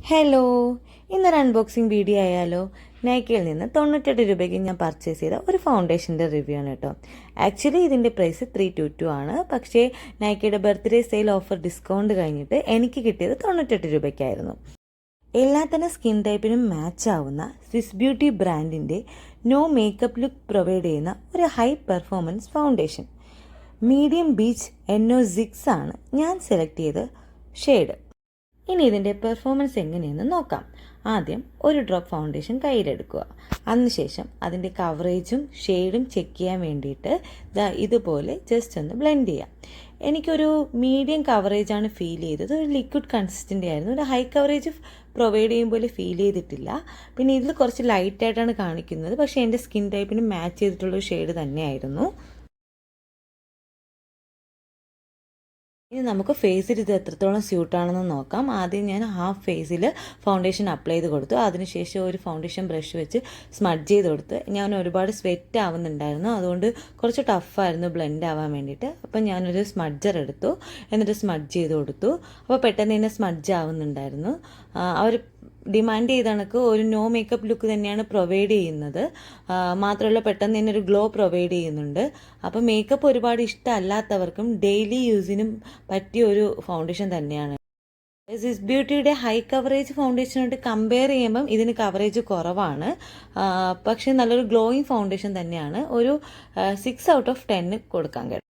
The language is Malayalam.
ഹലോ, ഇന്നൊരു അൺബോക്സിങ് വീഡിയോ ആയാലോ. നൈക്കയിൽ നിന്ന് 98 രൂപയ്ക്ക് ഞാൻ പർച്ചേസ് ചെയ്ത ഒരു ഫൗണ്ടേഷൻ്റെ റിവ്യൂ ആണ് കേട്ടോ. ആക്ച്വലി ഇതിൻ്റെ പ്രൈസ് 322 ആണ്. പക്ഷേ നൈക്കയുടെ ബർത്ത്ഡേ സെയിൽ ഓഫർ ഡിസ്കൗണ്ട് കഴിഞ്ഞിട്ട് എനിക്ക് കിട്ടിയത് 98 രൂപയ്ക്കായിരുന്നു. എല്ലാത്തരം സ്കിൻ ടൈപ്പിനും മാച്ച് ആവുന്ന സ്വിസ് ബ്യൂട്ടി ബ്രാൻഡിൻ്റെ നോ മേക്കപ്പ് ലുക്ക് പ്രൊവൈഡ് ചെയ്യുന്ന ഒരു high performance foundation. Medium beach NO6 ആണ് ഞാൻ സെലക്ട് ചെയ്ത ഷെയ്ഡ്. ഇനി ഇതിൻ്റെ പെർഫോമൻസ് എങ്ങനെയെന്ന് നോക്കാം. ആദ്യം ഒരു ഡ്രോപ്പ് ഫൗണ്ടേഷൻ കയ്യിലെടുക്കുക. അതിനുശേഷം അതിൻ്റെ കവറേജും ഷെയ്ഡും ചെക്ക് ചെയ്യാൻ വേണ്ടിയിട്ട് ഇതുപോലെ ജസ്റ്റ് ഒന്ന് ബ്ലെൻഡ് ചെയ്യാം. എനിക്കൊരു മീഡിയം കവറേജാണ് ഫീൽ ചെയ്തത്. ഒരു ലിക്വിഡ് കൺസിസ്റ്റൻ്റ് ആയിരുന്നു. ഒരു ഹൈ കവറേജ് പ്രൊവൈഡ് ചെയ്യുമ്പോൾ ഫീൽ ചെയ്തിട്ടില്ല. പിന്നെ ഇതിൽ കുറച്ച് ലൈറ്റായിട്ടാണ് കാണിക്കുന്നത്. പക്ഷേ എൻ്റെ സ്കിൻ ടൈപ്പിന് മാച്ച് ചെയ്തിട്ടുള്ളൊരു ഷെയ്ഡ് തന്നെയായിരുന്നു. ഇനി നമുക്ക് ഫേസിൽ ഇത് എത്രത്തോളം സ്യൂട്ടാണെന്ന് നോക്കാം. ആദ്യം ഞാൻ ഹാഫ് ഫേസിൽ ഫൗണ്ടേഷൻ അപ്ലൈ ചെയ്ത് കൊടുത്തു. അതിനുശേഷം ഒരു ഫൗണ്ടേഷൻ ബ്രഷ് വെച്ച് സ്മഡ്ജ് ചെയ്ത് കൊടുത്ത്. ഞാൻ ഒരുപാട് സ്വെറ്റ് ആവുന്നുണ്ടായിരുന്നു, അതുകൊണ്ട് കുറച്ച് ടഫായിരുന്നു ബ്ലെൻഡ് ആവാൻ വേണ്ടിയിട്ട്. അപ്പം ഞാനൊരു സ്മഡ്ജർ എടുത്തു, എന്നിട്ട് സ്മഡ്ജ് ചെയ്ത് കൊടുത്തു. അപ്പോൾ പെട്ടെന്ന് തന്നെ സ്മഡ്ജ് ആവുന്നുണ്ടായിരുന്നു. അവർ ഡിമാൻഡ് ചെയ്ത കണക്ക് ഒരു നോ മേക്കപ്പ് ലുക്ക് തന്നെയാണ് പ്രൊവൈഡ് ചെയ്യുന്നത്. മാത്രമല്ല പെട്ടെന്ന് തന്നെ ഒരു ഗ്ലോ പ്രൊവൈഡ് ചെയ്യുന്നുണ്ട്. അപ്പോൾ മേക്കപ്പ് ഒരുപാട് ഇഷ്ടമല്ലാത്തവർക്കും ഡെയിലി യൂസിനും പറ്റിയ ഒരു ഫൗണ്ടേഷൻ തന്നെയാണ്. സ്വിസ് ബ്യൂട്ടിയുടെ ഹൈ കവറേജ് ഫൗണ്ടേഷനോട്ട് കമ്പയർ ചെയ്യുമ്പം ഇതിന് കവറേജ് കുറവാണ്. പക്ഷേ നല്ലൊരു ഗ്ലോയിങ് ഫൗണ്ടേഷൻ തന്നെയാണ്. ഒരു 6 ഔട്ട് ഓഫ് 10 കൊടുക്കാൻ കഴിയും.